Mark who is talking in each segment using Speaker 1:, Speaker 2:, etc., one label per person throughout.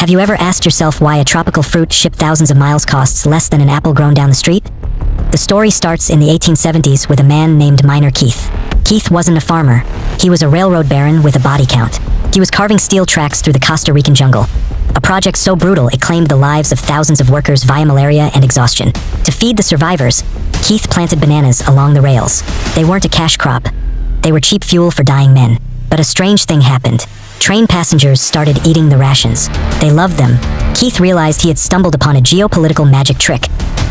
Speaker 1: Have you ever asked yourself why a tropical fruit shipped thousands of miles costs less than an apple grown down the street? The story starts in the 1870s with a man named Miner Keith. Keith wasn't a farmer. He was a railroad baron with a body count. He was carving steel tracks through the Costa Rican jungle. A project so brutal it claimed the lives of thousands of workers via malaria and exhaustion. To feed the survivors, Keith planted bananas along the rails. They weren't a cash crop. They were cheap fuel for dying men. But a strange thing happened. Train passengers started eating the rations. They loved them. Keith realized he had stumbled upon a geopolitical magic trick.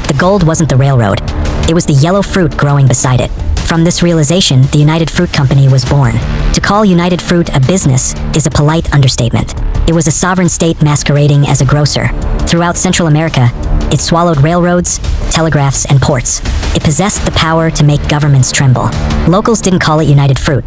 Speaker 1: The gold wasn't the railroad. It was the yellow fruit growing beside it. From this realization, the United Fruit Company was born. To call United Fruit a business is a polite understatement. It was a sovereign state masquerading as a grocer. Throughout Central America, it swallowed railroads, telegraphs, and ports. It possessed the power to make governments tremble. Locals didn't call it United Fruit.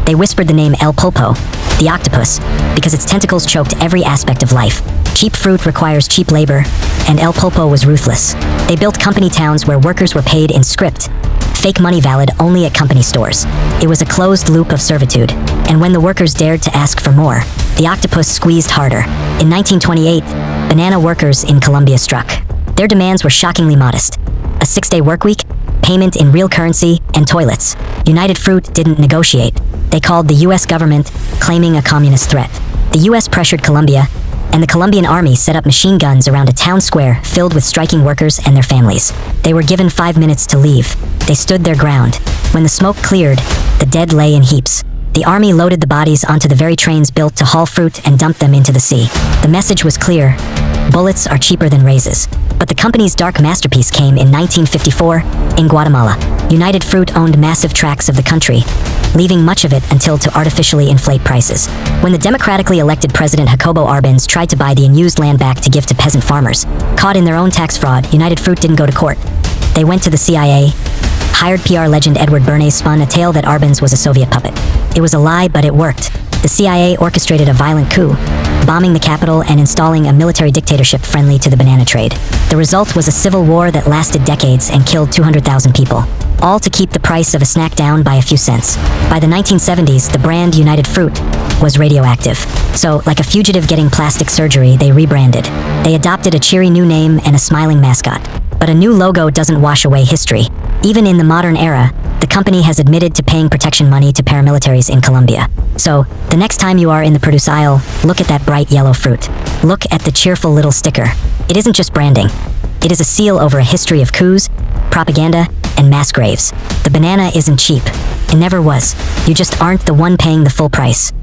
Speaker 1: They whispered the name El Pulpo, the octopus, because its tentacles choked every aspect of life. Cheap fruit requires cheap labor, and El Pulpo was ruthless. They built company towns where workers were paid in script, fake money valid only at company stores. It was a closed loop of servitude, and when the workers dared to ask for more, the octopus squeezed harder. In 1928, banana workers in Colombia struck. Their demands were shockingly modest. A 6-day work week, payment in real currency, and toilets. United Fruit didn't negotiate. They called the U.S. government, claiming a communist threat. The U.S. pressured Colombia, and the Colombian army set up machine guns around a town square filled with striking workers and their families. They were given 5 minutes to leave. They stood their ground. When the smoke cleared, the dead lay in heaps. The army loaded the bodies onto the very trains built to haul fruit and dumped them into the sea. The message was clear: bullets are cheaper than raises. But the company's dark masterpiece came in 1954 in Guatemala. United Fruit owned massive tracts of the country, leaving much of it until to artificially inflate prices. When the democratically elected President Jacobo Arbenz tried to buy the unused land back to give to peasant farmers, caught in their own tax fraud, United Fruit didn't go to court. They went to the CIA. Hired PR legend Edward Bernays spun a tale that Arbenz was a Soviet puppet. It was a lie, but it worked. The CIA orchestrated a violent coup, bombing the capital and installing a military dictatorship friendly to the banana trade. The result was a civil war that lasted decades and killed 200,000 people, all to keep the price of a snack down by a few cents. By the 1970s, the brand United Fruit was radioactive. So, like a fugitive getting plastic surgery, they rebranded. They adopted a cheery new name and a smiling mascot. But a new logo doesn't wash away history. Even in the modern era, the company has admitted to paying protection money to paramilitaries in Colombia. So, the next time you are in the produce aisle, look at that bright yellow fruit. Look at the cheerful little sticker. It isn't just branding. It is a seal over a history of coups, propaganda, and mass graves. The banana isn't cheap. It never was. You just aren't the one paying the full price.